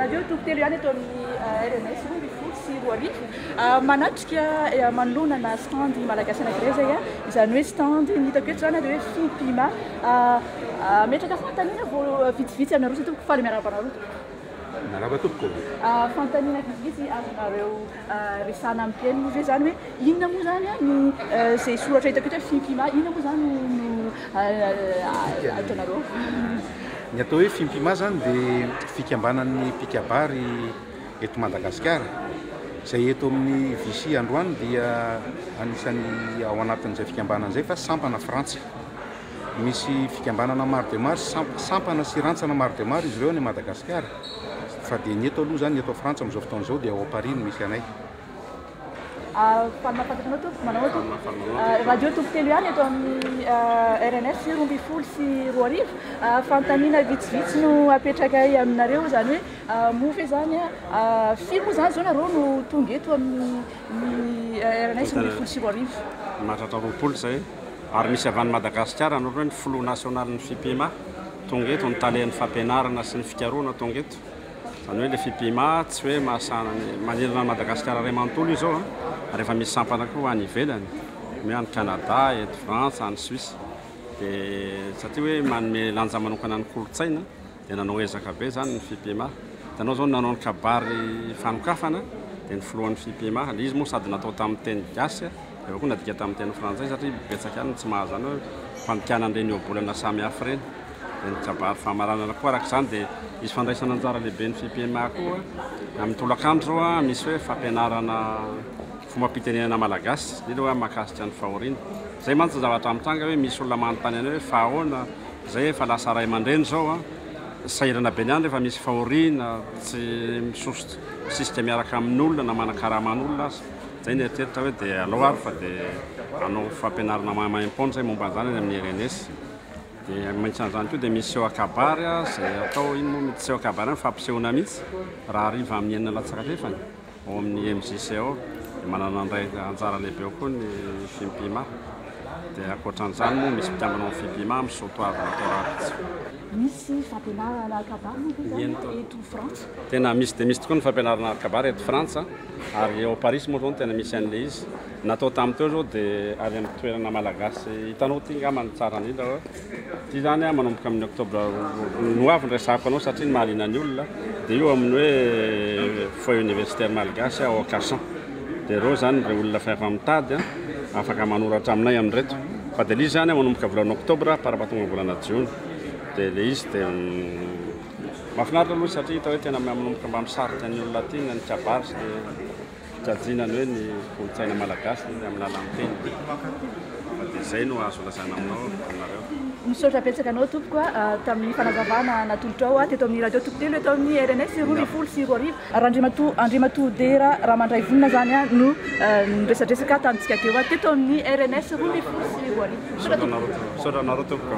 radio tokotelo ihany eto amin'ny RNS roa folo sy roa arivo manatrika manoloana stand malagasy anankiray zay a izany hoe stand ny hitako eto zany dia hoe Fimpima metraka fantaniana vao vitsivitsy aminareo sa tompoko faly miarabanareo naraba tompoko fantaniana vitsivitsy azonareo resana amin'ny teny moa zay zany hoe inona moa zany a ny zay soratra hitako eto hoe Fimpima inona moa zany no ataonareo ny atao hoe Fimpima zany dia fikambanan'ny pikabary eto Madagasikara izay eto amin'ny Vichy androany dia anisan'ny ao anatin'izay fikambanan'izay fa sampana Frantsa misy fikambanana maro dia maro sampana sy rantsana maro dia maro izy ireo any Madagasikara fa dia ny eto aloha zany ny eto Frantsa amin'izao fotoan'izao dia ao Paris no misy anay fanafantatra manao to radio tokotelo ihany eto amin'ny RNS roa amby folo sy roa arivo fantaniana vitsivitsy no apetraka aminareo zany hoe mofy zany a firy moa zany zao nareo no tonga eto amin'ny RNS roa amby folo sy roa arivo mahatratra roapolo zay ary misy avy any Madagasikara anao hoe ny filo nasionalin'ny Fimpima tonga eto ny talen'ny fampianarana sy ny fikaroana tonga eto zany hoe le Fimpima tsy hoe mahasana manerana ny Madagasikara ray manontolo izy zao rehefa misy sampana koa any ivelany hoe any Canada eto France any Suisse dia satria hoe manome lanja manokana ny kolotsaina dia nanao ezaka be zany ny Fimpima hitanao zao nanao ny kabary fanokafana dia ny filohan'ny Fimpima le izy moa sady natao tamin'ny teny gasy rehefa koa nadika tamin'ny teny frantsay satria betsaka ihany tsy mahazo zany hoe fandikanan'ireny obolana samy hafa ireny dia ny kabary famaranana koa araka izany dia izy fandraisana anjara lehibe ny Fimpima koa amin'ny tolakandro zao a misy hoe fampianarana fomba mpitenenana malagasy dia hoe mahakasika ny fahoriana zay mantsy zavatra mitranga hoe misy olona manontany any hoe fahahoana zay efa lasa ray aman-dreny zao a sahirana be niany rehefa misy fahoriana tsy misoso sisika miaraka amin'olona na manakaraman'olona azy zay ny eritreritra hoe dia alao ary fa dia anao fampianarana mahaimpona zay momba an'izany any amin'ny RNS dia maintsy an'izany koa dia misy seho akabary zay atao ino moa mety seho akabary any fampisehoana mihitsy raha ariva amin'ny enina latsaka fefany ao amin'ny MJCO dia manana andray anjara lehibe ao koa ny Fimpima dia ankoatran'izany moa misy mpitambana amin'ny Fimpima amin'ny sotoavy natao ratsy misy fampianarana kabary eto Frantsa tena misy dia misy tokoa ny fampianarana kabary eto Frantsa ary ao Paris moa zao no tena misy an'le izy natao tamin'ny teo zao dia avy amin'ny toerana malagasy hitanao ty ngamany tsara indrindra hoe ty zany a manomboka amin'ny oktobra no avy ny resako anao satria ny mahaliana ny olona dia io amin'ny hoe foyer universitaire malagasy ao Cassan dia reo zany re olona fa mitady afaka manoratra aminay amin'reto fa dia le izy zany manomboka volana oktobra parapatonga volana jiona dia le izy dia mahafinaritra aloha satria hita hoe tena manomboka mba misarika ny olona ty ny kabary sy dia fitadianany hoe ny kolotsaina malagasy amin'ny lalan'ny teny fa dia zay no azo lasana aminao aminareo misaotra betsaka anao tompoko tamin'ny fanazavana natolotra ao teto amin'ny radio tokotelo eto amin'ny RNS roa amby folo sy roa arivo Andriamato Dera Ramandray Vonina zany a no niresadresaka tamintsika teo teto amin'ny RNS roa amby folo sy roa arivo misaotra anareo tompoko